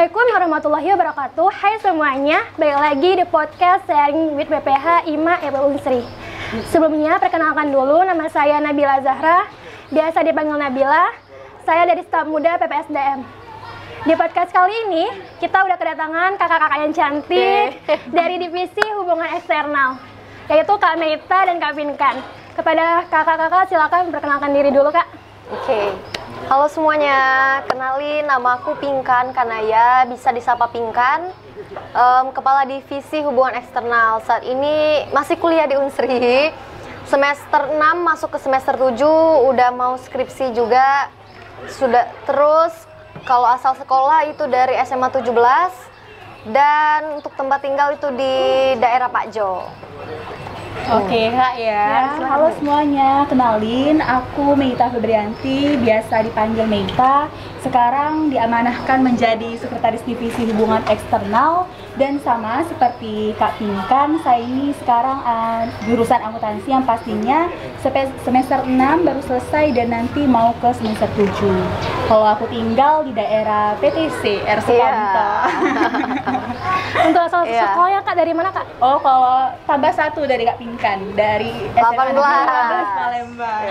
Assalamualaikum warahmatullahi wabarakatuh. Hai semuanya, balik lagi di podcast Sharing with BPH IMA IPB Unsri. Sebelumnya perkenalkan dulu, nama saya Nabila Zahra, biasa dipanggil Nabila. Saya dari staf muda PPSDM. Di podcast kali ini kita udah kedatangan kakak-kakak yang cantik dari divisi hubungan eksternal, yaitu Kak Meita dan Kak Pinkan. Kepada kakak-kakak silakan perkenalkan diri dulu, Kak. Oke. Halo semuanya, kenalin nama aku Pinkan Kanaya, bisa disapa Pinkan, Kepala Divisi Hubungan Eksternal. Saat ini masih kuliah di Unsri, semester 6 masuk ke semester 7, udah mau skripsi juga. Sudah terus, kalau asal sekolah itu dari SMA 17, dan untuk tempat tinggal itu di daerah Pak Jo. Oke Kak ya, halo semuanya, kenalin aku Meita Febrianti, biasa dipanggil Meita. Sekarang diamanahkan menjadi Sekretaris Divisi Hubungan Eksternal. Dan sama seperti Kak Pinkan, saya ini sekarang jurusan akuntansi yang pastinya semester 6 baru selesai dan nanti mau ke semester 7. Kalau aku tinggal di daerah PTC, Sukamto. Untuk asal sekolahnya Kak dari mana, Kak? Oh, kalau tambah satu dari Kak Pinkan, dari SMA 18 Palembang.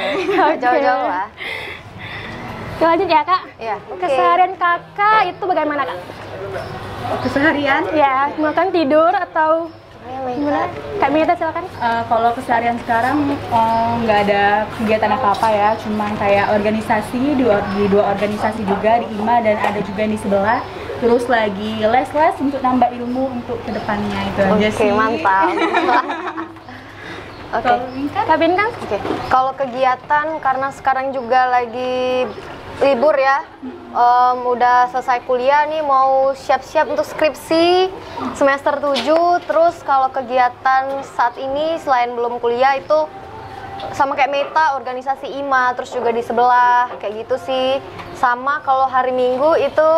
Jauh-jauh lah. Lanjut ya, Kak. Iya, oke. Keseharian kakak itu bagaimana, Kak? Keseharian? Ya, makan, tidur, atau gimana? Kak Meita silakan. Kalau keseharian sekarang nggak ada kegiatan apa-apa ya, cuman kayak organisasi di dua organisasi juga, di IMA dan ada juga yang di sebelah. Terus lagi les-les untuk nambah ilmu untuk kedepannya, itu aja sih. Oke, mantap. Oke. Kak Pinkan? Oke. Kalau kegiatan karena sekarang juga lagi libur ya, udah selesai kuliah nih, mau siap-siap untuk skripsi semester 7. Terus kalau kegiatan saat ini selain belum kuliah itu sama kayak Meita, organisasi IMA, terus juga di sebelah kayak gitu sih. Sama kalau hari Minggu itu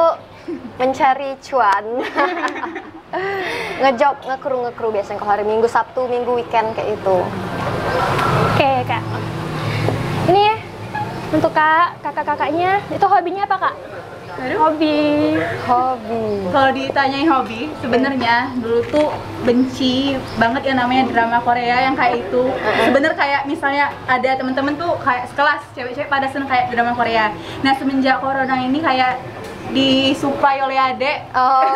mencari cuan. Ngejob, ngekru biasanya kalau hari Minggu, Sabtu, Minggu, weekend kayak itu. Oke, Kak. Ini ya, untuk kakak-kakaknya, itu hobinya apa, Kak? Hobi. Kalau ditanyain hobi, sebenarnya dulu tuh benci banget yang namanya drama Korea yang kayak itu. Sebenarnya kayak misalnya ada temen-temen tuh kayak sekelas cewek-cewek pada seneng kayak drama Korea. Nah semenjak corona ini kayak disuplai oleh adek.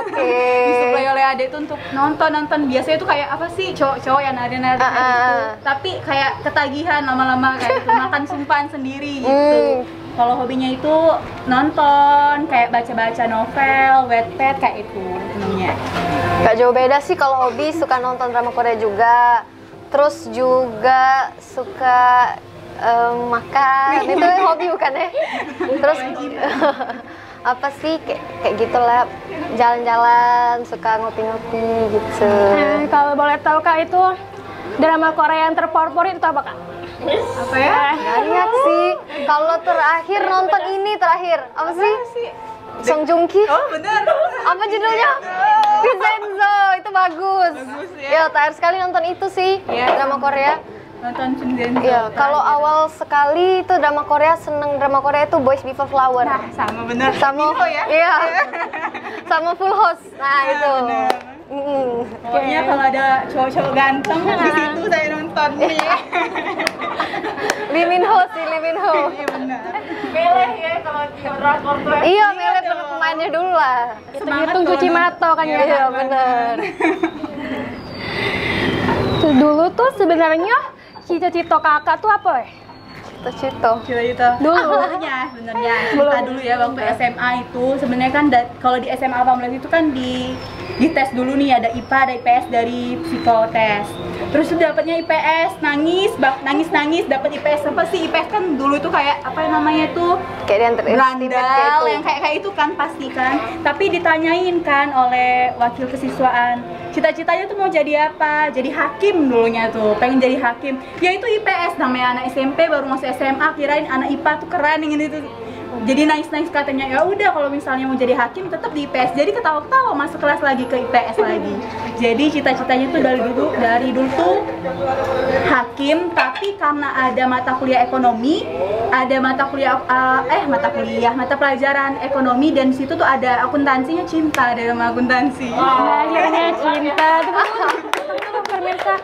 Disuplai oleh adek tuh untuk nonton biasanya tuh kayak apa sih, cowok-cowok yang nari-nari gitu. Tapi kayak ketagihan lama-lama kayak itu, makan sumpahan sendiri gitu. Kalau hobinya itu nonton, kayak baca-baca novel, Wattpad kayak itu namanya. Gak jauh beda sih, kalau hobi suka nonton drama Korea juga. Terus juga suka makan, itu hobi bukan ya? Terus apa sih, kayak gitulah, jalan-jalan, suka ngopi-ngopi gitu. Kalau boleh tahu, Kak, itu drama Korea yang terfavorit itu apa, Kak? Apa ya? Banyak sih. Kalau terakhir nonton ini apa sih? Song Joong Ki. Oh bener. Apa judulnya? Vincenzo. Itu bagus. Ya, terakhir sekali nonton itu sih, drama Korea. Nonton Vincenzo. Iya, kalau awal sekali itu drama Korea, seneng drama Korea itu Boys Before Flower. Nah, sama bener. Sama ya? Iya. Sama Full House. Nah, itu. Pokoknya kalau ada cowok-cowok ganteng di situ saya nonton nih. Lee Min Ho sih, Lee Min Ho. Iya benar. Meleh ya kalau drakor tuh. Iya, Meleh pemainnya dulu lah. Hitung cuci mata kan ya. Iya, benar. Dulu tuh sebenarnya cita-cita kakak tuh apa ya? Cita-cita. Sebenarnya kita dulu ya waktu SMA itu sebenarnya kan kalau di SMA 18 itu kan di tes dulu nih, ada IPA, ada IPS dari psikotes. Terus dapatnya IPS, nangis dapat IPS. Apa sih IPS kan dulu itu kayak apa namanya tuh? Kayak randal yang kayak itu kan pasti kan. Tapi ditanyain kan oleh wakil kesiswaan, cita-citanya tuh mau jadi apa? Jadi hakim dulunya tuh, pengen jadi hakim. Ya itu IPS, namanya anak SMP baru masuk SMA, kirain anak IPA tuh keren yang itu. jadi nangis katanya ya udah kalau misalnya mau jadi hakim tetap di IPS. Jadi ketawa-ketawa masuk kelas lagi ke IPS lagi. Jadi cita-citanya tuh dari dulu tuh hakim, tapi karena ada mata kuliah ekonomi, ada mata pelajaran ekonomi, dan di situ tuh ada akuntansinya, cinta dalam akuntansi. Akhirnya cinta. Tunggu, pemirsa.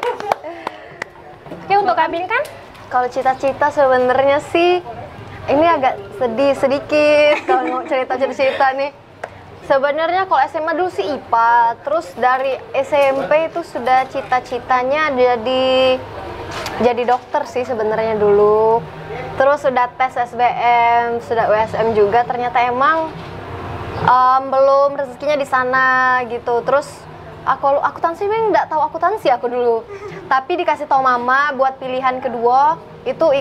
Oke, untuk Kak Pinkan? Kalau cita-cita sebenarnya sih ini agak sedih sedikit kalau mau cerita nih. Sebenarnya kalau SMA dulu sih IPA, terus dari SMP itu sudah cita-citanya jadi dokter sih sebenarnya dulu. Terus sudah tes SBM, sudah USM juga, ternyata emang belum rezekinya di sana gitu. Terus aku akuntansi memang nggak tahu akuntansi aku dulu, tapi dikasih tahu mama buat pilihan kedua itu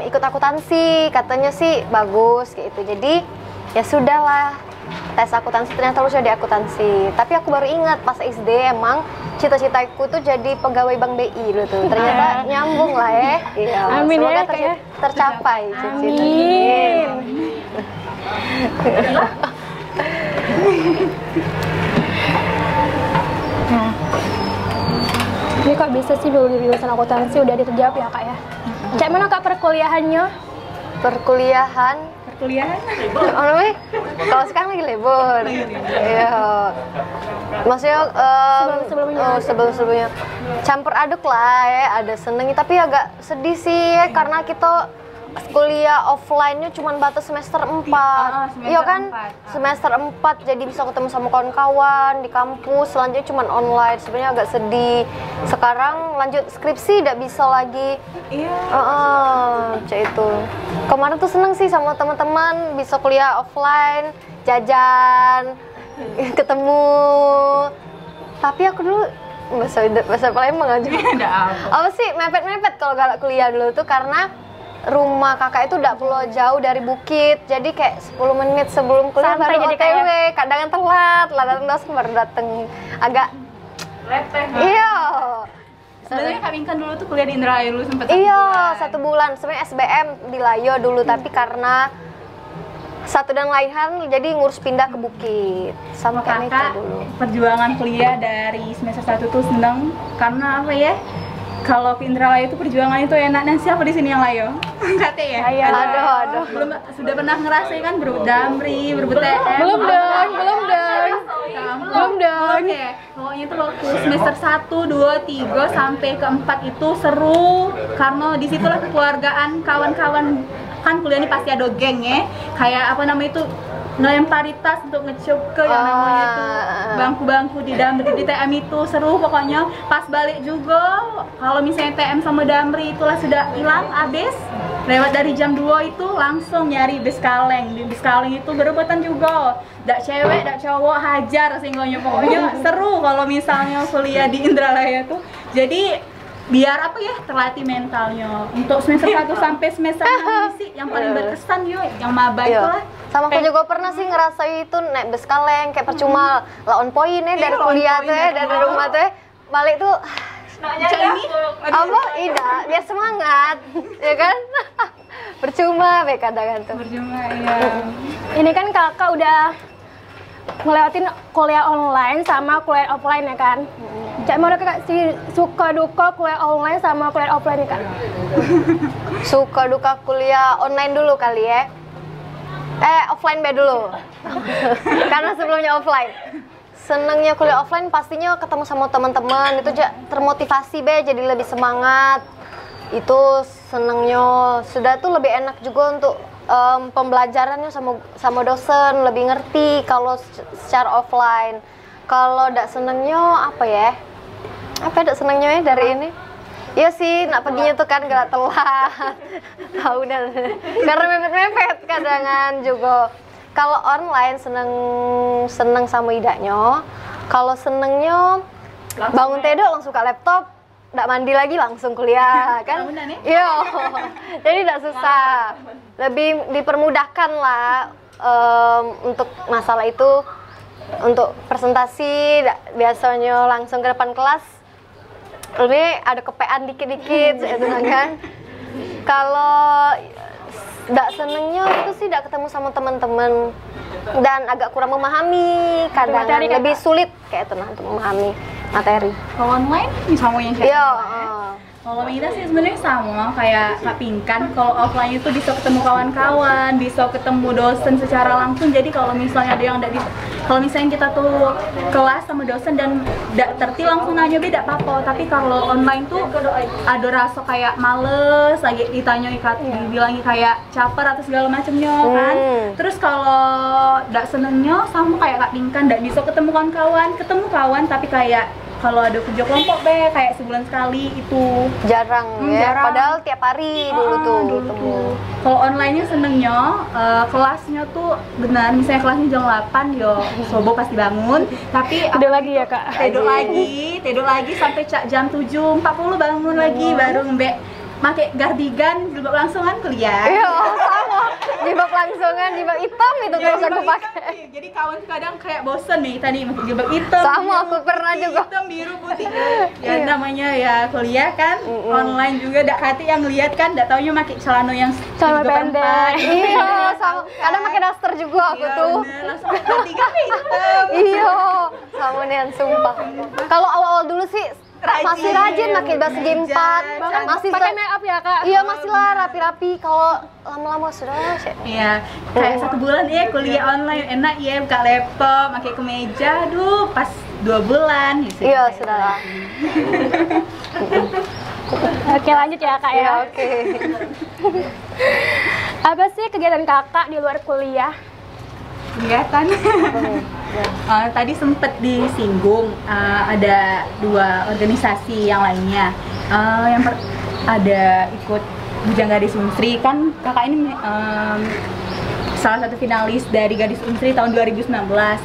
ikut akuntansi, katanya sih bagus gitu. Jadi ya sudahlah, tes akuntansi ternyata lulus jadi akuntansi. Tapi aku baru ingat pas SD emang cita-citaku tuh jadi pegawai Bank BI dulu tuh. Ternyata nyambung lah ya. Iya, Amin semoga ya, tercapai cita-citanya. Amin. Nah, ini kok bisa sih lulusan akuntansi udah terjawab ya Kak ya? Cak mana Kak perkuliahannya? Perkuliahan oh, namanya? Kalau sekarang lagi libur. Iya. Maksudnya sebelum-sebelumnya campur aduk lah ya, ada senengnya tapi agak sedih sih ya, karena kita kuliah offline-nya cuma batas semester 4. Iya kan? Semester 4 jadi bisa ketemu sama kawan-kawan di kampus, selanjutnya cuma online. Sebenarnya agak sedih. Sekarang lanjut skripsi tidak bisa lagi. Iya. Cak itu. Kemarin tuh seneng sih sama teman-teman bisa kuliah offline, jajan, ketemu. Tapi aku dulu bahasa Palembang aja. Apa sih mepet-mepet kalau galak kuliah dulu tuh, karena rumah kakak itu udah pulau jauh dari bukit, jadi kayak 10 menit sebelum kuliah santai baru jadi OTW, kadang telat dosen baru dateng, agak Lepeh. iya. Sebenarnya Kak Pinkan dulu tuh kuliah di Indramayu dulu sempat Iya, 1 bulan. Sebenarnya SBM di Layo dulu, tapi karena satu dan lain hal jadi ngurus pindah ke bukit. Sama kakak itu dulu. perjuangan kuliah dari semester 1 tuh seneng karena apa ya? Kalau ke Indramayu itu perjuangan itu enak. Dan siapa di sini yang layo? Kate ya? Aduh. Belum sudah pernah ngerasain kan berebut damri, berebut TM? Belum dong. Oke, pokoknya itu waktu semester 1, 2, 3 sampai ke 4 itu seru karena disitulah kekeluargaan, kawan-kawan kan kuliah ini pasti ada geng ya, kayak apa namanya itu ngelempari tas untuk ngecup ke yang namanya itu bangku-bangku di damri di TM itu seru pokoknya. Pas balik juga kalau misalnya TM sama damri itulah sudah hilang abis lewat dari jam 2 itu langsung nyari bis kaleng. Di bis kaleng itu berebutan juga, dak cewek dak cowok hajar singgonya, pokoknya seru kalau misalnya kuliah di Indralaya tuh. Jadi biar apa ya, terlatih mentalnya untuk semester 1 sampai semester 6 sih yang paling berkesan yuk, yang maba itu lah. Sama aku juga pernah sih ngerasain itu naik bus kaleng, kayak percuma lawan poin ya dari kuliah tuh ya, dari rumah tuh ya, balik tuh apa? Ida, biar semangat, ya kan? Percuma be kadang tuh. Percuma ya. Ini kan kakak udah ngelewatin kuliah online sama kuliah offline ya kan? Cak mau kakak sih suka duka kuliah online sama kuliah offline ya kan? Suka duka kuliah online dulu kali ya. Offline be dulu. Karena sebelumnya offline. Senengnya kuliah offline pastinya ketemu sama teman-teman, itu termotivasi be, jadi lebih semangat. Itu senengnya. Sudah tuh lebih enak juga untuk pembelajarannya sama dosen, lebih ngerti kalau secara offline. Kalau ndak senengnya apa ya? Apa ndak senengnya ya dari ini? Iya sih, nak perginya tuh kan gak telat. Tahu dan karena mepet-mepet kadangan juga. Kalau online seneng sama idanya. Kalau senengnya bangun tidur langsung buka laptop, nggak mandi lagi langsung kuliah kan? Iya, jadi nggak susah. Lebih dipermudahkan lah untuk masalah itu. Untuk presentasi biasanya langsung ke depan kelas. Ini ada kepean dikit-dikit itu kan. Kalau Nggak senengnya itu sih nggak ketemu sama teman-teman dan agak kurang memahami, kadang Materi, lebih Kak. sulit kayak itu nah untuk memahami materi. Kalau online sama yang kayak Iya. kalau kita sih sebenarnya sama kayak Kak Pinkan. Kalau offline itu bisa ketemu kawan-kawan, bisa ketemu dosen secara langsung. Jadi kalau misalnya ada yang kalau misalnya kita tuh kelas sama dosen dan tidak terti langsung nanya beda apa-apa. Tapi kalau online tuh ada rasa kayak males, lagi ditanya dibilangi kayak caper atau segala macamnya kan. Terus kalau tidak senengnya sama kayak Kak Pinkan, tidak bisa ketemu kawan tapi kayak kalau ada kerja kelompok kayak sebulan sekali itu Jarang ya, jarang. padahal tiap hari dulu tuh ketemu. Kalau online-nya senengnya kelasnya tuh benar, misalnya kelasnya jam 8 yo sobo pasti bangun, tapi Udah lagi ya Kak? tidur lagi sampai jam 7.40 bangun lagi baru pakai gardigan jilbab langsungan kuliah. Iya, sama. Jilbab langsungan, jilbab hitam itu terus aku pakai. Jadi kawan kadang kayak bosen nih tadi pakai jilbab hitam. Sama, aku pernah juga. Hitam, biru, putih. Ya namanya ya kuliah kan, online juga dak hati yang lihat kan, dak taunya pakai celana yang Celana juga pendek. pantai. Iya, sama. Kadang pakai daster juga aku Iya, tuh. bener. Langsung ganti hitam. Iya, sama nih sumpah. Kalau awal-awal dulu sih masih rajin pakai baju G4, masih Pakai make up ya Kak? Iya, masih lah rapi-rapi. Kalau lama-lama sudah Iya, kayak 1 bulan ya kuliah online enak ya, buka laptop, pakai kemeja, aduh pas 2 bulan gitu. Iya, sudah lah. Oke lanjut ya Kak Iya, ya. oke. Apa sih kegiatan Kakak di luar kuliah? Kelihatan. Tadi sempet disinggung ada 2 organisasi yang lainnya. Ada ikut Bujang Gadis Unsri kan kakak ini salah satu finalis dari Gadis Unsri tahun 2019.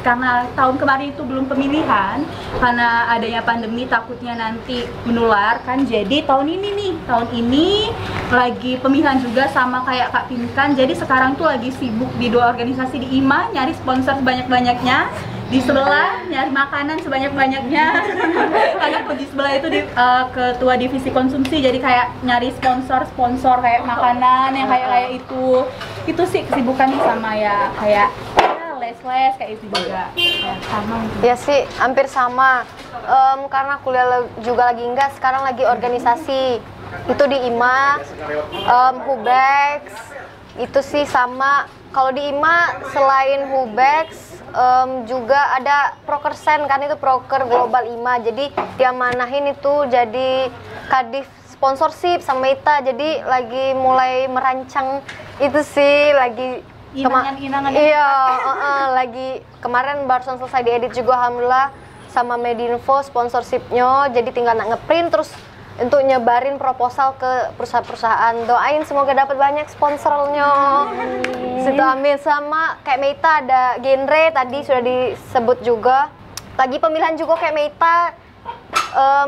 Karena tahun kemarin itu belum pemilihan karena adanya pandemi takutnya nanti menular kan. Jadi tahun ini lagi pemilihan juga sama kayak Kak Pinkan. Jadi sekarang tuh lagi sibuk di 2 organisasi di IMA nyari sponsor sebanyak-banyaknya. Di sebelah nyari makanan sebanyak-banyaknya. Karena di sebelah itu ketua divisi konsumsi, jadi kayak nyari sponsor kayak makanan yang kayak itu sih kesibukannya sama ya kayak les kayak itu juga ya, sama gitu. Ya sih, hampir sama. Karena kuliah juga lagi enggak, sekarang lagi organisasi. Itu di IMA, Hubex, itu sih sama. Kalau di IMA selain Hubex, juga ada Prokersen kan, itu Proker Global IMA. Jadi diamanahin itu jadi kadif sponsorship sama Meta. Jadi lagi mulai merancang itu sih, lagi Inangan iya, lagi kemarin barusan selesai diedit juga alhamdulillah sama Medinfo sponsorshipnya. Jadi tinggal ngeprint terus untuk nyebarin proposal ke perusahaan-perusahaan. Doain semoga dapat banyak sponsornya. Situ amin. Sama kayak Meta ada genre tadi sudah disebut juga. Lagi pemilihan juga kayak Meta.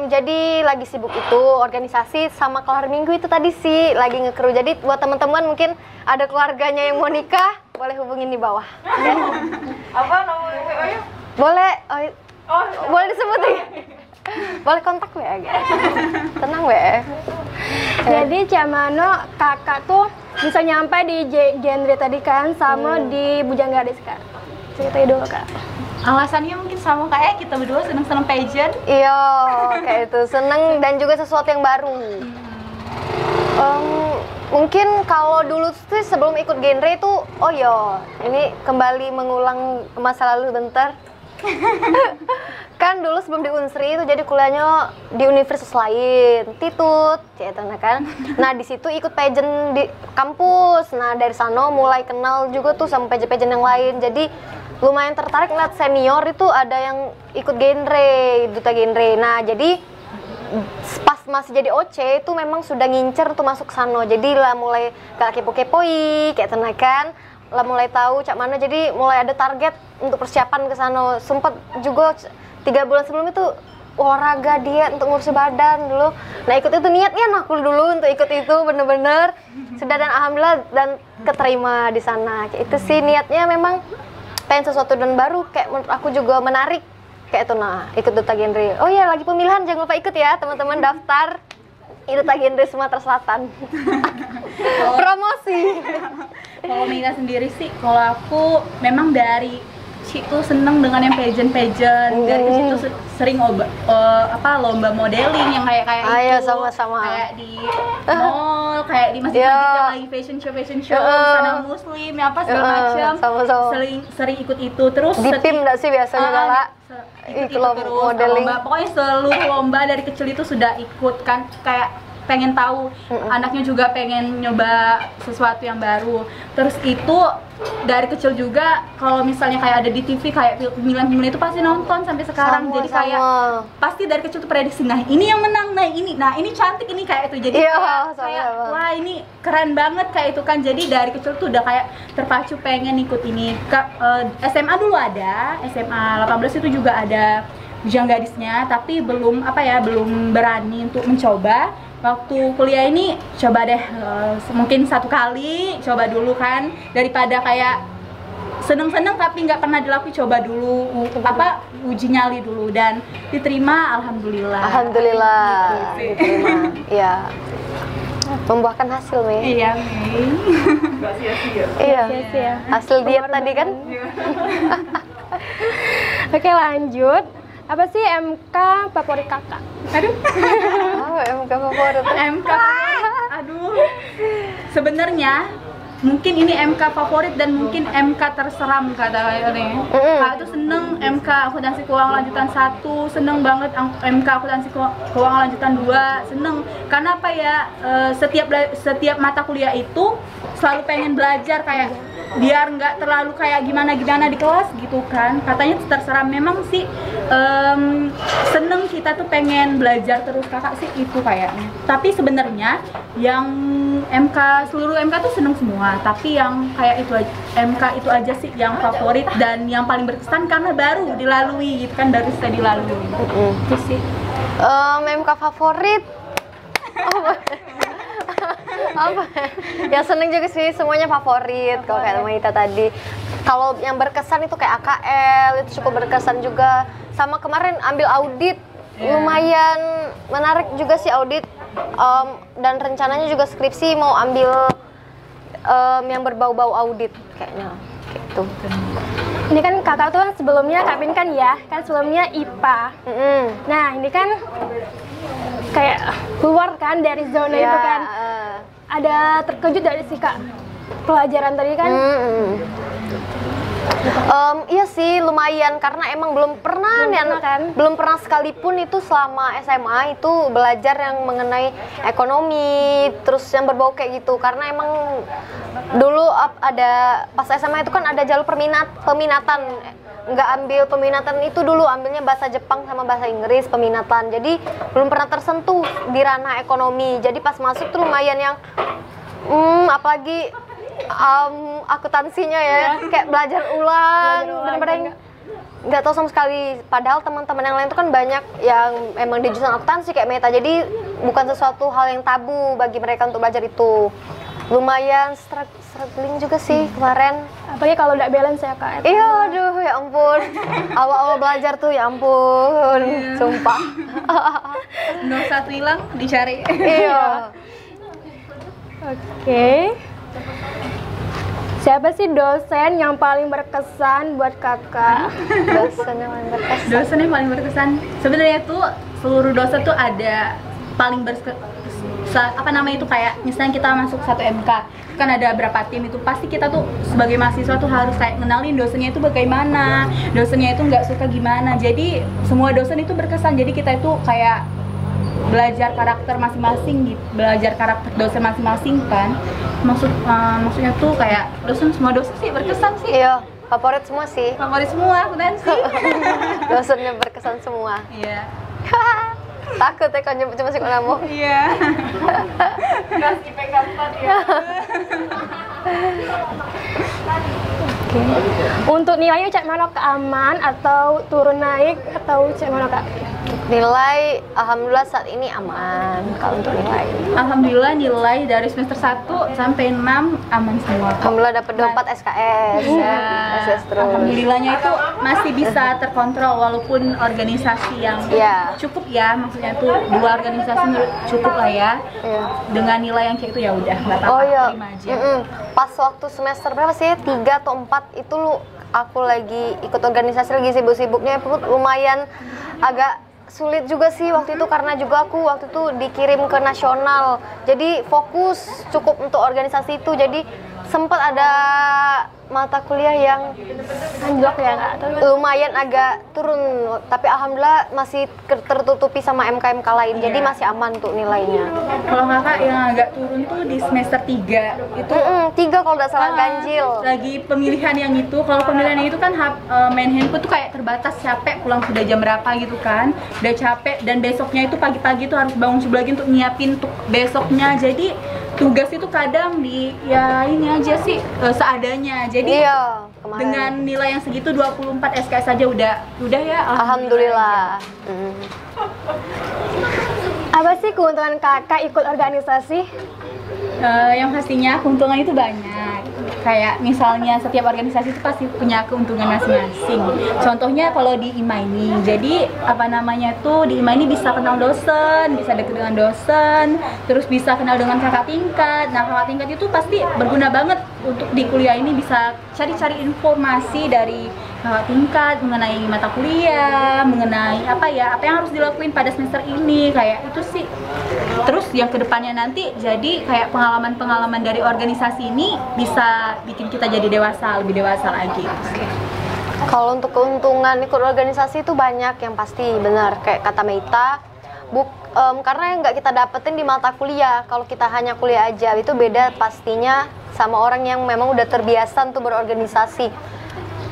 Jadi lagi sibuk itu organisasi sama kelar minggu itu tadi sih lagi ngekru. Jadi buat teman-teman mungkin ada keluarganya yang mau nikah boleh hubungin di bawah. Apa nomor WA-nya? Boleh. Boleh disebut ya? Boleh kontak WA guys. Tenang WA. Jadi Camano Kakak tuh bisa nyampe di genre tadi kan sama di Bujang Gadis Kak. Ceritain dulu Kak. Alasannya mungkin sama kayak kita berdua seneng pageant. Iya, kayak itu seneng dan juga sesuatu yang baru. Mungkin kalau dulu sih sebelum ikut genre itu, oh yo, ini kembali mengulang masa lalu bentar. Kan dulu sebelum di Unsri itu jadi kuliahnya di universitas lain, Titut, kan. Nah di situ ikut pageant di kampus. Nah dari sana mulai kenal juga tuh sama pageant-pageant yang lain. Jadi lumayan tertarik ngeliat senior itu ada yang ikut genre, duta genre. Nah jadi pas masih jadi OC itu memang sudah ngincer tuh masuk sana. Jadi lah mulai gak kepo-kepoi kayak kan. Lah mulai tahu cak mana, jadi mulai ada target untuk persiapan ke sana. Sempat juga 3 bulan sebelum itu olahraga, diet untuk ngurusin badan dulu. Nah ikut itu niatnya aku dulu untuk ikut itu bener-bener sudah, dan alhamdulillah dan keterima di sana. Kayak itu sih niatnya memang pengen sesuatu dan baru, kayak menurut aku juga menarik kayak itu. Nah ikut duta genre. Oh iya lagi pemilihan, jangan lupa ikut ya teman-teman, daftar duta genre Sumatera Selatan. Promosi. Kalau Meita sendiri sih, kalau aku memang dari situ seneng dengan yang pageant. Dari situ sering lomba modeling yang kayak Iya, itu. sama-sama. Kayak di mall, kayak di masjid yang lagi fashion show, sana muslim, apa segala macam. Sama-sama. Sering ikut itu terus. Di PIM nggak sih biasanya Kak? Ikut Lomba terus modeling. lomba. Pokoknya seluruh lomba dari kecil itu sudah ikut kan, kayak pengen tahu, anaknya juga pengen nyoba sesuatu yang baru. Terus itu dari kecil juga kalau misalnya kayak ada di TV kayak pemilihan itu pasti nonton sampai sekarang. Jadi kayak pasti dari kecil tuh prediksi, nah ini yang menang, nah ini cantik, ini kayak itu. Jadi kayak wah ini keren banget kayak itu kan. Jadi dari kecil tuh udah kayak terpacu pengen ikut ini. SMA dulu ada, SMA 18 itu juga ada Bujang Gadisnya, tapi belum belum berani untuk mencoba. Waktu kuliah ini coba deh, mungkin 1 kali coba dulu kan, daripada kayak seneng-seneng tapi nggak pernah dilakuin, coba dulu uji nyali dulu dan diterima, alhamdulillah Diterima. Iya, membuahkan hasil Mei. Iya Mei. Iya, Sia-sia. hasil diet tadi kan. Oke, lanjut. Apa sih MK favorit kakak? Aduh. MK favorit. MK favorit. Aduh. Sebenarnya mungkin ini MK favorit dan mungkin MK terseram kata ini. Kak tuh seneng MK akuntansi keuangan lanjutan 1, seneng banget MK akuntansi keuangan lanjutan 2, seneng. Karena apa ya? Setiap mata kuliah itu selalu pengen belajar kayak biar nggak terlalu kayak gimana di kelas gitu kan. Katanya terserah, memang sih seneng kita tuh pengen belajar terus, kakak sih itu kayaknya. Tapi sebenarnya yang seluruh MK tuh seneng semua, tapi yang kayak itu MK itu aja sih yang favorit dan yang paling berkesan karena baru dilalui gitu kan, baru bisa dilalui. Itu sih. MK favorit apa ya, seneng juga sih, semuanya favorit kalau kayak Maita tadi. Kalau yang berkesan itu kayak AKL itu cukup berkesan juga, sama kemarin ambil audit lumayan menarik juga sih audit. Dan rencananya juga skripsi mau ambil yang berbau-bau audit kayaknya gitu. Ini kan kakak tuh sebelumnya Kak Pin kan sebelumnya IPA. Nah ini kan kayak keluar kan dari zona itu kan. Ada terkejut dari si Kak pelajaran tadi kan? Iya sih lumayan, karena emang belum pernah sekalipun itu selama SMA itu belajar yang mengenai ekonomi terus yang berbau kayak gitu. Karena emang dulu ada pas SMA itu kan ada jalur peminatan, nggak ambil peminatan itu dulu, ambilnya bahasa Jepang sama bahasa Inggris peminatan. Jadi belum pernah tersentuh di ranah ekonomi. Jadi pas masuk tuh lumayan yang apalagi akuntansinya ya, kayak belajar ulang, bener-bener nggak tahu sama sekali. Padahal teman-teman yang lain tuh kan banyak yang emang di jurusan akuntansi kayak Meta, jadi bukan sesuatu hal yang tabu bagi mereka untuk belajar itu. Lumayan struggling juga sih kemarin. Apalagi kalau udah balance ya Kak. Iya, aduh ya ampun. Awal-awal belajar tuh ya ampun, sumpah. No satu hilang dicari. Iya. Oke. Siapa sih dosen yang paling berkesan buat kakak? Dosen yang paling berkesan. Dosen yang paling berkesan. Sebenarnya tuh seluruh dosen tuh ada paling kayak misalnya kita masuk satu MK kan ada berapa tim, itu pasti kita tuh sebagai mahasiswa tuh harus kayak ngenalin dosennya itu bagaimana, dosennya itu nggak suka gimana. Jadi semua dosen itu berkesan, jadi kita itu kayak belajar karakter masing-masing gitu, belajar karakter dosen masing-masing kan. Maksudnya tuh kayak semua dosen sih berkesan sih. Iya, favorit semua sih. Favorit semua akuntansi. Dosennya berkesan semua. Iya. Takut ya kalau nyebut cuma si kamu. Iya. Kasih IPK 4 ya. Oke. Untuk nilainya cek mana Kak, aman atau turun naik atau cek mana Kak? Nilai, alhamdulillah saat ini aman kalau untuk nilai. Alhamdulillah nilai dari semester 1 sampai 6 aman semua. Alhamdulillah dapat 24 SKS. SKS terus. Alhamdulillahnya itu masih bisa terkontrol walaupun organisasi yang cukup ya, maksudnya tuh 2 organisasi menurut cukup lah ya. Dengan nilai yang kayak itu ya udah nggak apa-apa, terima aja. Pas waktu semester berapa sih? 3 atau 4 itu aku lagi ikut organisasi, lagi sibuk-sibuknya, lumayan agak sulit juga sih waktu itu karena juga aku waktu itu dikirim ke nasional, jadi fokus cukup untuk organisasi itu, jadi sempat ada mata kuliah yang anjlok ya Kak? Lumayan agak turun, tapi alhamdulillah masih tertutupi sama MK-MK lain, jadi masih aman untuk nilainya. Kalau kakak yang agak turun tuh di semester 3 itu 3 kalau nggak salah ganjil. Lagi pemilihan yang itu, kalau pemilihan yang itu kan main handphone tuh kayak terbatas, capek pulang sudah jam berapa gitu kan, udah capek, dan besoknya itu pagi-pagi tuh harus bangun subuh lagi untuk nyiapin untuk besoknya, jadi tugas itu kadang ya ini aja sih seadanya. Jadi dengan nilai yang segitu 24 SKS saja udah ya alhamdulillah. Apa sih keuntungan kakak ikut organisasi? Yang pastinya keuntungan itu banyak. Kayak misalnya setiap organisasi itu pasti punya keuntungan masing-masing. Contohnya kalau di IMA ini, jadi apa namanya tuh di IMA ini bisa kenal dosen, bisa deket dengan dosen, terus bisa kenal dengan kakak tingkat. Nah kakak tingkat itu pasti berguna banget untuk di kuliah ini, bisa cari-cari informasi dari kakak tingkat mengenai mata kuliah, mengenai apa yang harus dilakuin pada semester ini, kayak itu sih. Terus yang kedepannya nanti jadi kayak pengalaman-pengalaman dari organisasi ini bisa bikin kita jadi lebih dewasa lagi. Kalau untuk keuntungan ikut organisasi itu banyak, yang pasti benar kayak kata Meita, karena yang nggak kita dapetin di mata kuliah. Kalau kita hanya kuliah aja itu beda pastinya sama orang yang memang udah terbiasa untuk berorganisasi.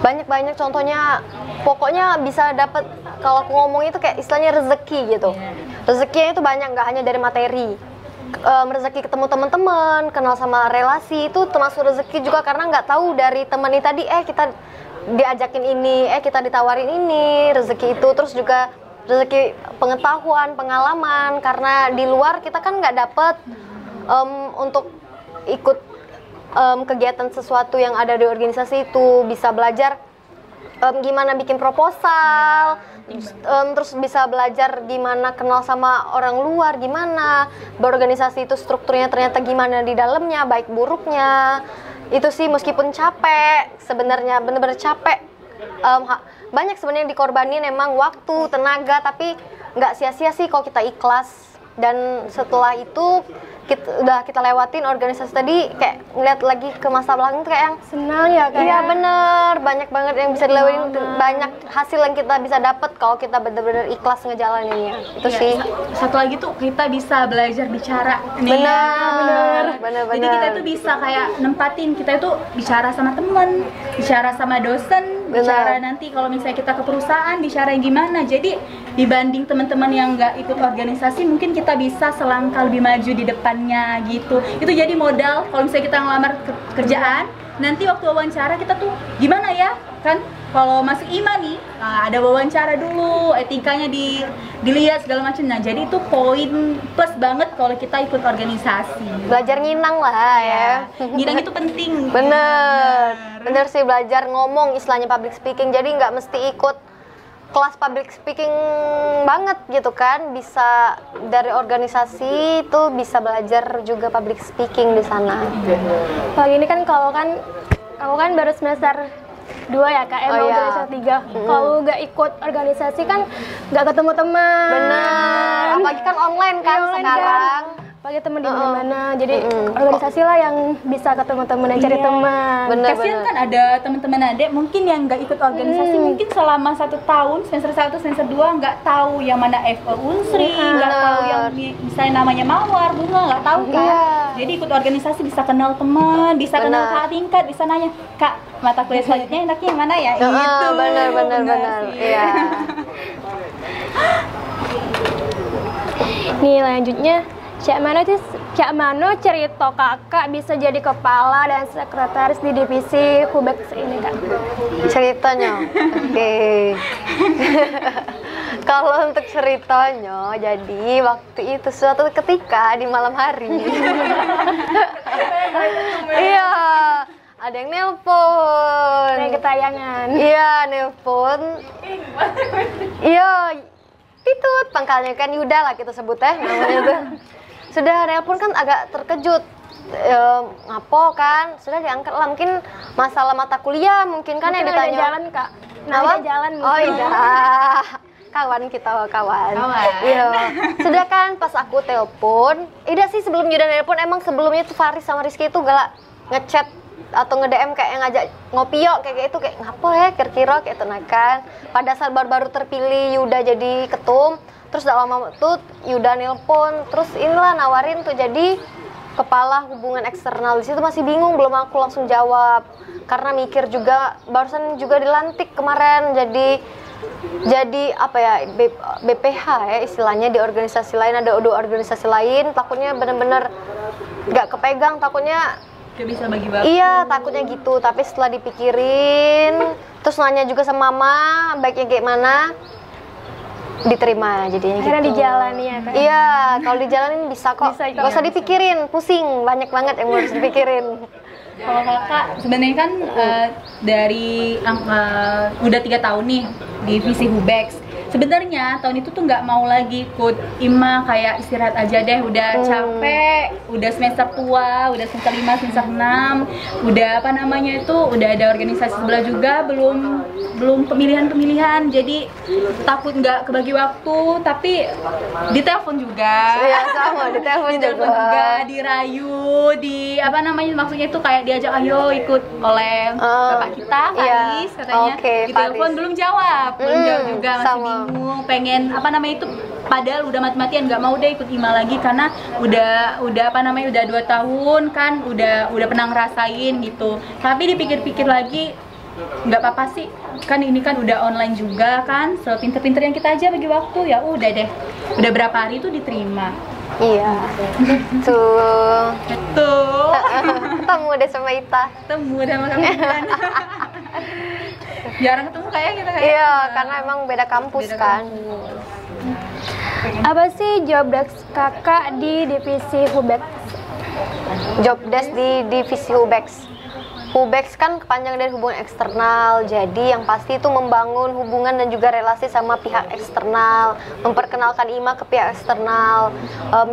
Banyak contohnya, pokoknya bisa dapat, kalau aku ngomong itu kayak istilahnya rezeki gitu. Rezekinya itu banyak, nggak hanya dari materi. Rezeki ketemu teman-teman, kenal sama relasi, itu termasuk rezeki juga, karena nggak tahu dari teman ini tadi, kita diajakin ini, kita ditawarin ini, rezeki itu. Terus juga rezeki pengetahuan, pengalaman, karena di luar kita kan nggak dapet untuk ikut kegiatan sesuatu yang ada di organisasi itu, bisa belajar gimana bikin proposal, terus bisa belajar gimana kenal sama orang luar, gimana berorganisasi itu strukturnya ternyata gimana di dalamnya, baik buruknya. Itu sih meskipun capek, sebenarnya bener-bener capek, banyak sebenarnya dikorbanin emang waktu, tenaga, tapi nggak sia-sia sih kalau kita ikhlas. Dan setelah itu kita lewatin organisasi tadi, kayak ngeliat lagi ke masa belakang tuh kayak yang senang ya Kak? Iya bener, banyak banget yang bisa dilewatin, banyak hasil yang kita bisa dapet kalau kita bener-bener ikhlas ngejalaninnya. Itu sih. Satu lagi tuh kita bisa belajar bicara. Bener. Jadi kita tuh bisa kayak nempatin, kita itu bicara sama temen, bicara sama dosen, bicara nanti kalau misalnya kita ke perusahaan, bicara gimana. Jadi dibanding teman-teman yang nggak ikut organisasi, mungkin kita bisa selangkah lebih maju di depannya gitu. Itu jadi modal kalau misalnya kita ngelamar kerjaan, nanti waktu wawancara kita tuh gimana ya kan. Kalau masuk IMA nih, ada wawancara dulu, etikanya dilihat segala macam. Nah, jadi itu poin plus banget kalau kita ikut organisasi. Belajar nginang lah ya. Nginang itu penting. Bener sih, belajar ngomong, istilahnya public speaking. Jadi nggak mesti ikut kelas public speaking banget gitu kan, bisa dari organisasi itu bisa belajar juga public speaking di sana. Kalau ini kan aku kan baru semester 2 ya Kak, mau semester 3. Kalau nggak ikut organisasi kan nggak ketemu teman. Bener, apalagi kan online kan sekarang. Apalagi teman di mana-mana, jadi organisasi lah yang bisa ketemu teman dan cari teman. Kasian kan ada teman-teman adek mungkin yang nggak ikut organisasi, mungkin selama 1 tahun, semester 1, semester 2 nggak tahu yang mana FO Unsri, nggak tahu yang misalnya namanya Mawar, Bunga, nggak tahu kan. Jadi ikut organisasi bisa kenal teman, bisa kenal kakak tingkat, bisa nanya, Kak, mata kuliah selanjutnya enaknya yang mana ya? Gitu. Bener. Iya. Nih lanjutnya, Cak Mano cerita kakak bisa jadi kepala dan sekretaris di divisi Hubex ini Kak? Ceritanya, oke. Kalau untuk ceritanya, jadi waktu itu suatu ketika di malam hari. Iya, ada yang nelpon. Kayak ketayangan. Iya, nelpon. Iya, Titut pangkalnya kan Yuda lah kita sebut namanya tuh. Sudah nelpon kan agak terkejut. Ngapo kan? Sudah diangkat lah, mungkin masalah mata kuliah mungkin kan yang ditanya. Jalan Kak. Nah, jalan mungkin. Oh iya. Kawan kita, kawan. Iya. Sudah kan pas aku telepon, sih sebelum Yuda telepon emang sebelumnya tuh Faris sama Rizky itu galak ngechat atau nge-DM kayak ngajak ngopi yuk kayak itu kayak ngapo ya kira-kira kayak itu kan. Pada saat baru-baru terpilih Yuda jadi ketum, terus udah lama tuh Yuda nelpon, terus inilah nawarin tuh jadi kepala hubungan eksternal. Di situ masih bingung, belum aku langsung jawab karena mikir juga barusan juga dilantik kemarin jadi apa ya BPH ya istilahnya di organisasi lain, ada dua organisasi lain, takutnya bener-bener nggak kepegang, takutnya Gak bisa bagi waktu. iya takutnya gitu. Tapi setelah dipikirin terus nanya juga sama mama baiknya kayak mana, diterima jadinya Akhirnya gitu. dijalani ya Kak. Iya, kalau dijalanin bisa kok. Bisa, Gak usah dipikirin, pusing, banyak banget yang harus dipikirin. Kalau kakak sebenarnya kan dari udah 3 tahun nih di Visi Hubex. Sebenarnya tahun itu tuh nggak mau lagi ikut IMA, kayak istirahat aja deh, udah capek, udah semester tua, udah semester 5, semester 6, udah apa namanya itu, udah ada organisasi sebelah juga, belum pemilihan, jadi takut nggak kebagi waktu, tapi ditelepon juga. Iya sama, ditelepon juga. Dirayu, di apa namanya maksudnya itu kayak diajak ayo ikut oleh bapak kita, Faris katanya. Oke, Ditelepon Faris. belum jawab juga, masih sama. bingung, pengen apa namanya itu, padahal udah mati-matian nggak mau deh ikut IMA lagi karena udah apa namanya udah 2 tahun kan, udah pernah ngerasain gitu. Tapi dipikir-pikir lagi nggak apa-apa sih, kan ini kan udah online juga kan, sepinter-pinter yang kita aja bagi waktu, ya udah deh, udah berapa hari itu diterima. Iya, tuh. Betul. Ketemu deh sama Ita. Ketemu sama kami kan. Jarang ketemu kayak kita kayak. Iya, karena emang beda kampus kan. Apa sih job desk Kakak di divisi Hubex? Job desk di divisi Hubex. Hubex kan kepanjangan dari hubungan eksternal, jadi yang pasti itu membangun hubungan dan juga relasi sama pihak eksternal, memperkenalkan IMA ke pihak eksternal,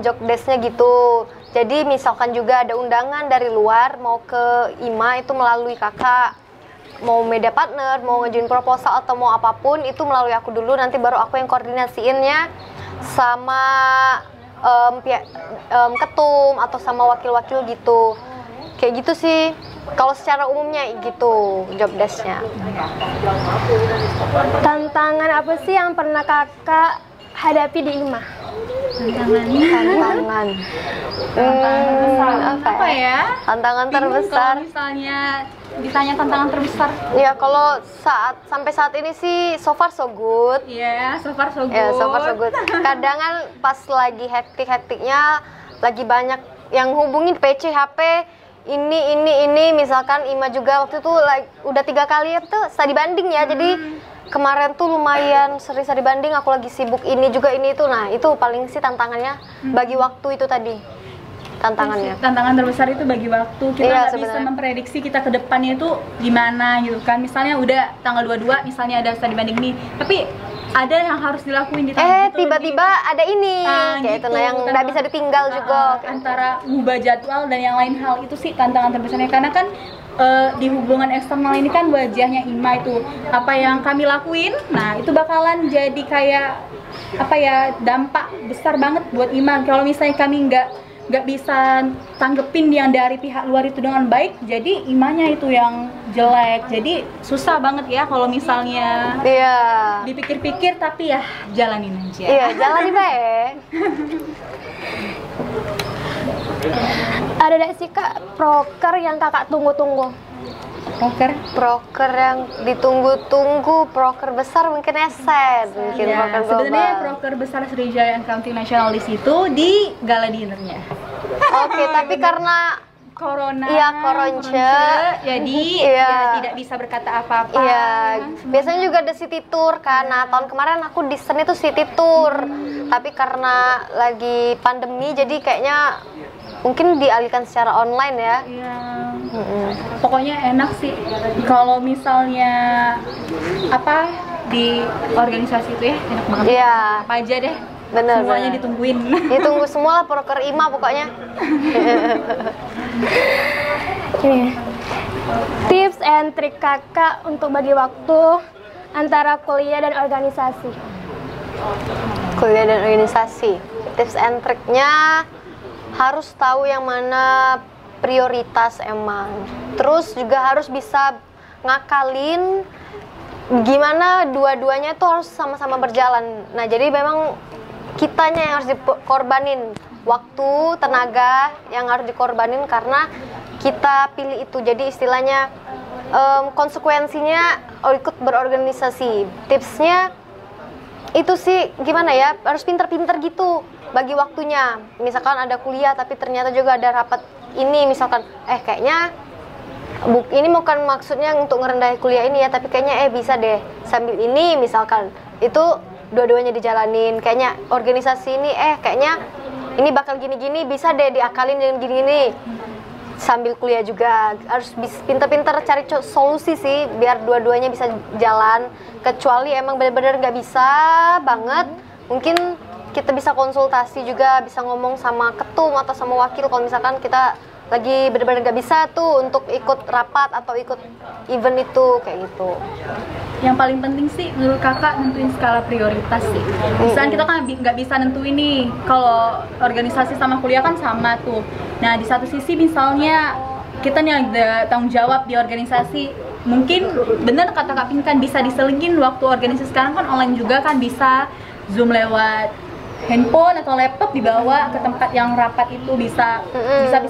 job desk-nya gitu. Jadi misalkan juga ada undangan dari luar mau ke IMA itu melalui kakak, mau media partner, mau ngajuin proposal atau mau apapun itu melalui aku dulu, nanti baru aku yang koordinasiinnya sama pihak ketum atau sama wakil-wakil gitu. Kayak gitu sih. Kalau secara umumnya gitu job desk-nya. Tantangan apa sih yang pernah Kakak hadapi di IMA? Tantangan. Apa ya? Tantangan Bingung terbesar. kalau misalnya ditanya tantangan terbesar. Ya kalau sampai saat ini sih so far so good. Iya, so far so good. Ya, so far so good. Kadang kan pas lagi hektik-hektiknya, lagi banyak yang hubungin PC, HP, ini misalkan IMA juga waktu itu udah 3 kali ya tuh studi banding ya. Jadi kemarin tuh lumayan sering studi banding, aku lagi sibuk ini juga ini itu. Nah, itu paling sih tantangannya bagi waktu itu tadi. Tantangannya. Tantangan terbesar itu bagi waktu. Kita Iya, nggak bisa sebenarnya. memprediksi kita ke depannya itu gimana gitu kan. Misalnya udah tanggal 22 misalnya ada studi banding nih, tapi ada yang harus dilakuin di tanggal itu Tiba-tiba ada ini kayak itu gitu. nah yang nggak bisa ditinggal juga. Antara ngubah jadwal dan yang lain hal itu sih tantangan terbesarnya, karena kan di hubungan eksternal ini kan wajahnya IMA itu apa yang kami lakuin, nah itu bakalan jadi kayak apa ya, dampak besar banget buat IMA. Kalau misalnya kami nggak bisa tanggepin yang dari pihak luar itu dengan baik, jadi IMA-nya itu yang jelek. Jadi susah banget ya kalau misalnya Iya. dipikir-pikir, tapi ya jalanin aja. Iya, jalan baik. Ada nggak sih Kak proker yang Kakak tunggu-tunggu? Proker yang ditunggu-tunggu, proker besar mungkin Eset, mungkin Ya, proker sebenarnya global. proker besar Sriwijaya Accounting Nationalis itu di gala dinnernya. Oke, tapi karena corona. Iya, koronce. Jadi Iya. ya tidak bisa berkata apa-apa. Iya, biasanya juga ada city tour kan. Nah, tahun kemarin aku di seni itu city tour. Tapi karena lagi pandemi jadi kayaknya mungkin dialihkan secara online ya. Iya. Pokoknya enak sih kalau misalnya apa di organisasi itu ya, enak banget. Iya. Apa aja deh. Bener, Semuanya bener. ditungguin. Ditunggu semua lah proker IMA pokoknya. Ini tips and trik kakak untuk bagi waktu antara kuliah dan organisasi. Kuliah dan organisasi. Tips and triknya harus tahu yang mana prioritas emang. Terus juga harus bisa ngakalin gimana dua-duanya itu harus sama-sama berjalan. Nah, jadi memang kitanya yang harus dikorbanin, waktu, tenaga yang harus dikorbanin karena kita pilih itu. Jadi istilahnya konsekuensinya ikut berorganisasi. Tipsnya itu sih gimana ya, harus pinter-pinter gitu bagi waktunya. Misalkan ada kuliah tapi ternyata juga ada rapat ini, misalkan kayaknya ini bukan maksudnya untuk ngerendahin kuliah ini ya, tapi kayaknya bisa deh sambil ini, misalkan itu dua-duanya dijalanin. Kayaknya organisasi ini kayaknya ini bakal gini-gini, bisa deh diakalin dengan gini-gini sambil kuliah juga. Harus pinter-pinter cari solusi sih biar dua-duanya bisa jalan. Kecuali emang benar-benar nggak bisa banget, mungkin kita bisa konsultasi juga, bisa ngomong sama ketum atau sama wakil kalau misalkan kita lagi benar-benar nggak bisa tuh untuk ikut rapat atau ikut event itu, kayak gitu. Yang paling penting sih menurut kakak nentuin skala prioritas sih. Misalnya kita kan nggak bisa nentuin nih, kalau organisasi sama kuliah kan sama tuh. Nah, di satu sisi misalnya kita nih ada tanggung jawab di organisasi, mungkin bener kata Kak Pin kan bisa diselingin waktu organisasi sekarang kan online juga kan, bisa Zoom lewat handphone atau laptop dibawa ke tempat yang rapat itu, bisa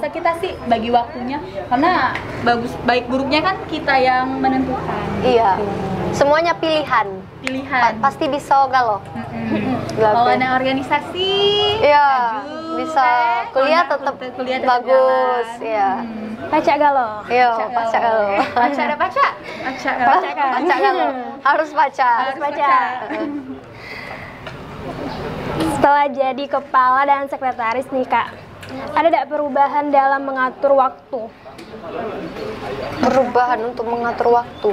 kita sih bagi waktunya, karena baik buruknya kan kita yang menentukan. Iya, semuanya pilihan. Pasti bisa galau. Kalau ada organisasi, iya, maju, bisa kuliah tetap bagus, ya. Pacak galo. Iya, pacak galau. Pacak galau. Harus pacak. Setelah jadi kepala dan sekretaris nih kak, ada tidak perubahan dalam mengatur waktu? Perubahan untuk mengatur waktu.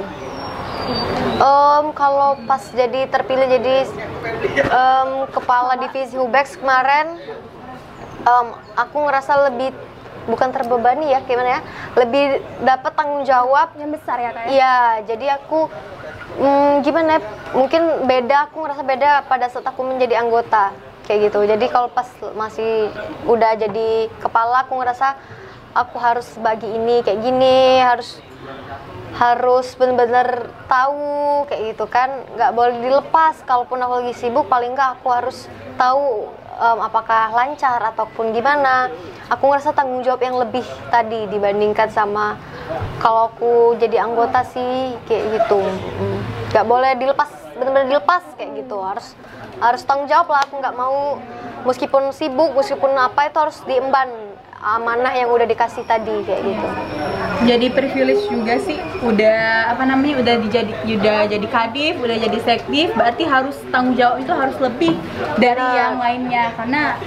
Kalau pas terpilih jadi kepala divisi Hubex kemarin, aku ngerasa lebih bukan terbebani ya, gimana ya, lebih dapat tanggung jawab Yang besar ya kak? Iya, jadi aku gimana ya, mungkin aku ngerasa beda pada saat aku menjadi anggota kayak gitu. Jadi kalau pas masih udah jadi kepala, aku ngerasa aku harus bagi ini kayak gini, harus benar-benar tahu kayak gitu kan, nggak boleh dilepas. Kalaupun aku lagi sibuk, paling nggak aku harus tahu apakah lancar ataupun gimana. Aku ngerasa tanggung jawab yang lebih tadi dibandingkan sama kalau aku jadi anggota sih kayak gitu. Nggak boleh dilepas, benar-benar dilepas kayak gitu. Harus tanggung jawab lah. Aku nggak mau meskipun sibuk, meskipun apa itu harus diemban amanah yang udah dikasih tadi kayak gitu. Jadi privilege juga sih, udah jadi kadif, udah jadi sekdif, berarti harus tanggung jawab itu harus lebih dari yang lainnya, karena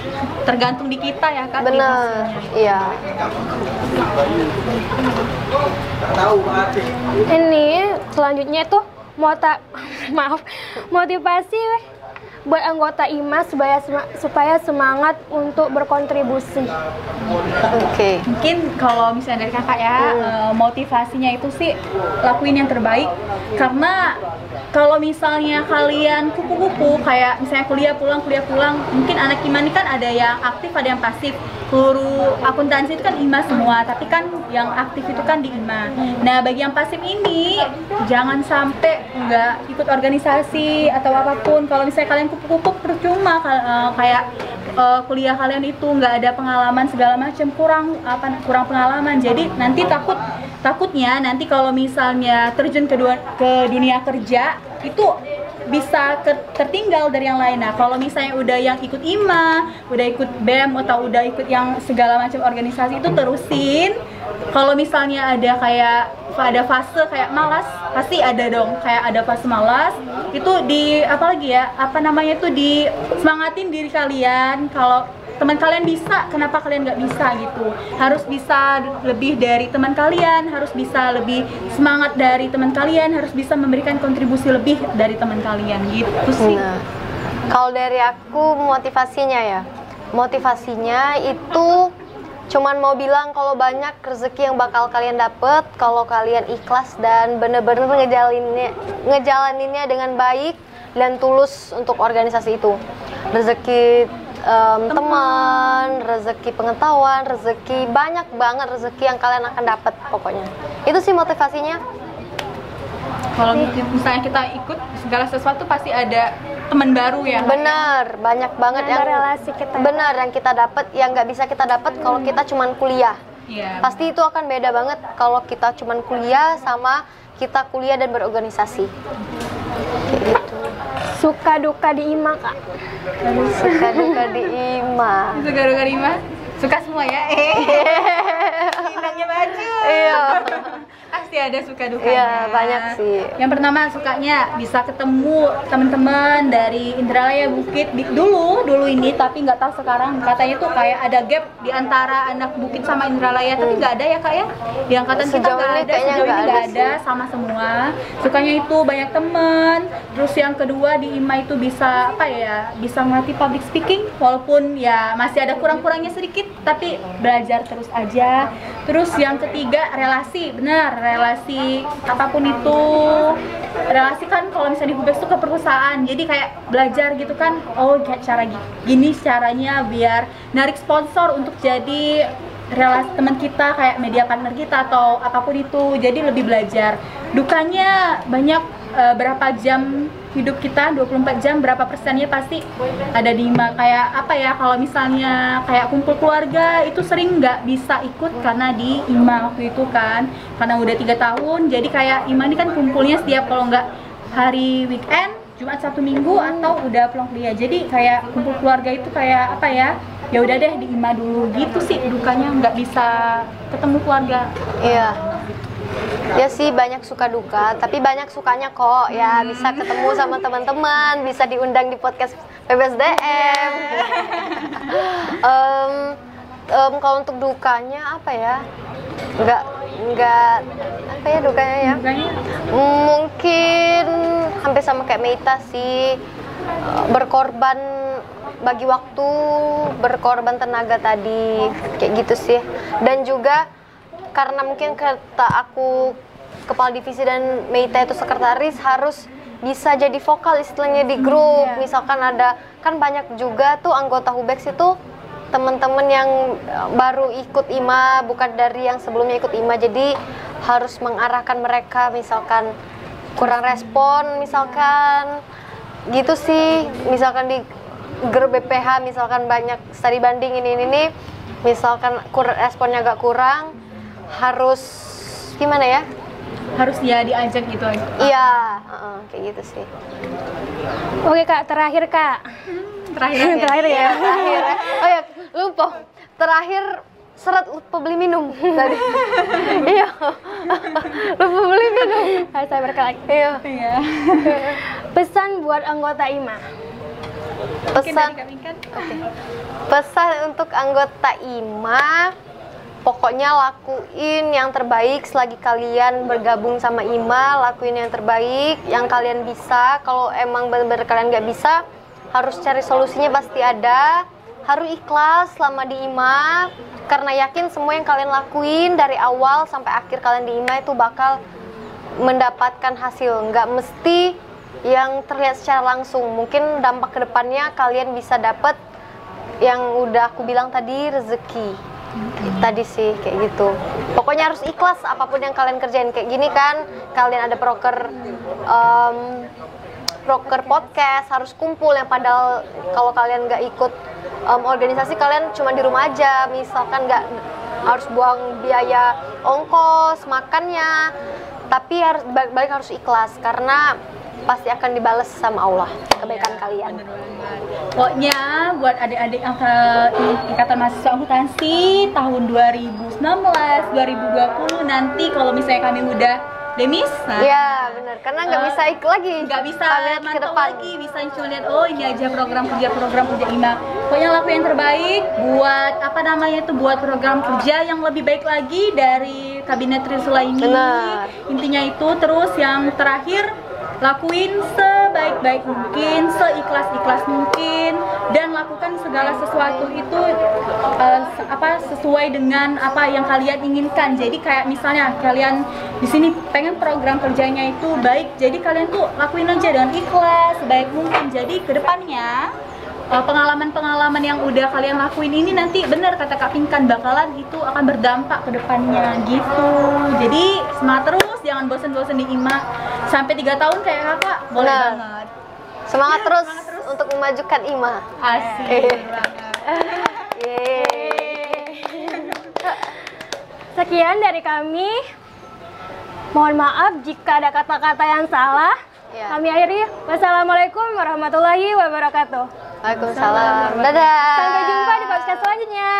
tergantung di kita ya kak. Bener, iya. Ini selanjutnya tuh motivasi buat anggota IMA supaya semangat untuk berkontribusi. Oke. Mungkin kalau misalnya dari kakak ya, motivasinya itu sih lakuin yang terbaik, karena kalau misalnya kalian kupu-kupu kayak misalnya kuliah pulang, mungkin anak IMA ini kan ada yang aktif, ada yang pasif. Seluruh akuntansi itu kan IMA semua, tapi kan yang aktif itu kan di IMA. Nah, bagi yang pasif ini jangan sampai nggak ikut organisasi atau apapun. Kalau misalnya kalian kupu-kupu percuma, kayak kuliah kalian itu nggak ada pengalaman segala macam, kurang pengalaman. Jadi nanti takutnya nanti kalau misalnya terjun ke dunia kerja itu bisa tertinggal dari yang lain. Nah, kalau misalnya udah yang ikut IMA, udah ikut BEM atau udah ikut yang segala macam organisasi itu terusin. Kalau misalnya ada fase kayak malas, pasti ada dong kayak ada fase malas. Itu di semangatin diri kalian. Kalau teman kalian bisa, kenapa kalian nggak bisa gitu? Harus bisa lebih dari teman kalian, harus bisa lebih semangat dari teman kalian, harus bisa memberikan kontribusi lebih dari teman kalian gitu sih. Nah, kalau dari aku motivasinya itu cuman mau bilang kalau banyak rezeki yang bakal kalian dapet kalau kalian ikhlas dan bener-bener ngejalaninnya dengan baik dan tulus untuk organisasi itu. Rezeki teman, rezeki pengetahuan, rezeki banyak banget rezeki yang kalian akan dapat pokoknya. Itu sih motivasinya. Kalau misalnya kita ikut segala sesuatu pasti ada teman baru ya. Bener, banyak banget yang relasi kita. Bener yang kita dapat yang nggak bisa kita dapat kalau kita cuman kuliah. Iya. Pasti itu akan beda banget kalau kita cuman kuliah sama kita kuliah dan berorganisasi. Kayak gitu. Suka duka di IMA, Kak. Suka duka di IMA. Suka duka di IMA? Suka semua ya? Pindahnya baju. Iya. Pasti ada suka dukanya. Iya, banyak sih. Yang pertama sukanya bisa ketemu teman-teman dari Indralaya Bukit dulu ini, tapi nggak tahu sekarang. Katanya tuh kayak ada gap di antara anak Bukit sama Indralaya, tapi nggak ada ya Kak ya? Di angkatan kita Sejauh nggak ini ada, kayaknya sejauh ini nggak nggak ada ada, sama semua. Sukanya itu banyak teman. Terus yang kedua di IMA itu bisa bisa melatih public speaking, walaupun ya masih ada kurang-kurangnya sedikit, tapi belajar terus aja. Terus yang ketiga relasi, benar. Relasi apapun itu, relasi kan kalau misalnya di Hubes tuh ke perusahaan, jadi kayak belajar gitu kan, oh cara gini caranya biar narik sponsor untuk jadi relasi teman kita kayak media partner kita atau apapun itu, jadi lebih belajar. Dukanya banyak, berapa jam hidup kita 24 jam berapa persennya pasti ada di IMA. Kayak kalau misalnya kayak kumpul keluarga itu sering nggak bisa ikut karena di IMA waktu itu kan, karena udah 3 tahun. Jadi kayak IMA ini kan kumpulnya setiap kalau nggak hari weekend, Jumat Sabtu Minggu atau udah pulang kuliah. Jadi kayak kumpul keluarga itu kayak ya udah deh di IMA dulu gitu sih. Dukanya nggak bisa ketemu keluarga. Iya. Ya sih banyak suka duka, tapi banyak sukanya kok. Ya bisa ketemu sama teman-teman, bisa diundang di podcast PBSDM. Kalau untuk dukanya nggak dukanya ya. Mungkin hampir sama kayak Meita sih, berkorban bagi waktu, berkorban tenaga tadi, kayak gitu sih. Dan juga karena mungkin kata aku kepala divisi dan Meita itu sekretaris, harus bisa jadi vokal istilahnya di grup. Misalkan ada, kan banyak juga tuh anggota Hubex itu teman-teman yang baru ikut IMA, bukan dari yang sebelumnya ikut IMA, jadi harus mengarahkan mereka, misalkan kurang respon, misalkan gitu sih. Misalkan di grup BPH misalkan banyak studi banding ini, misalkan responnya agak kurang, harus gimana ya? Harus ya diajak gitu aja. Iya, kayak gitu sih. Oke Kak, terakhir Kak. Terakhir ya. Terakhir. Oh ya, lupa. Terakhir lupa beli minum tadi. Iya. Lupa beli minum. Harus saya berkali. Iya. Pesan buat anggota IMA. Pesan untuk anggota IMA, pokoknya lakuin yang terbaik selagi kalian bergabung sama IMA. Lakuin yang terbaik yang kalian bisa. Kalau emang benar-benar kalian nggak bisa, harus cari solusinya, pasti ada. Harus ikhlas selama di IMA, karena yakin semua yang kalian lakuin dari awal sampai akhir kalian di IMA itu bakal mendapatkan hasil. Nggak mesti yang terlihat secara langsung, mungkin dampak kedepannya kalian bisa dapat yang udah aku bilang tadi, rezeki. Tadi sih kayak gitu. Pokoknya harus ikhlas apapun yang kalian kerjain. Kayak gini kan, kalian ada proker podcast, harus kumpul, yang padahal kalau kalian nggak ikut organisasi, kalian cuma di rumah aja, misalkan nggak harus buang biaya ongkos makannya, tapi harus balik harus ikhlas, karena pasti akan dibalas sama Allah kebaikan kalian. Bener banget. Pokoknya buat adik-adik Ikatan Mahasiswa Akuntansi tahun 2019, 2020 nanti kalau misalnya kami udah demis, Iya benar, karena nggak bisa ikut lagi, nggak bisa ke mantau depan. lagi, bisa cuma lihat oh ini aja program kerja IMA. Pokoknya laku yang terbaik buat apa namanya itu, buat program kerja yang lebih baik lagi dari Kabinet Trisula ini. Benar. Intinya itu. Terus yang terakhir, lakuin sebaik-baik mungkin, seikhlas-ikhlas mungkin, dan lakukan segala sesuatu itu sesuai dengan apa yang kalian inginkan. Jadi kayak misalnya kalian di sini pengen program kerjanya itu baik, jadi kalian tuh lakuin aja dengan ikhlas sebaik mungkin. Jadi kedepannya pengalaman-pengalaman yang udah kalian lakuin ini nanti bener kata Kak Pinkan bakalan itu akan berdampak ke depannya gitu. Jadi semangat terus, jangan bosen-bosen di IMA. Sampai 3 tahun kayak Kakak, boleh Benar. banget. Semangat terus untuk memajukan IMA. Asik banget. Sekian dari kami. Mohon maaf jika ada kata-kata yang salah. Ya. Kami akhiri. Wassalamualaikum warahmatullahi wabarakatuh. Waalaikumsalam. Dadah. Sampai jumpa di podcast selanjutnya.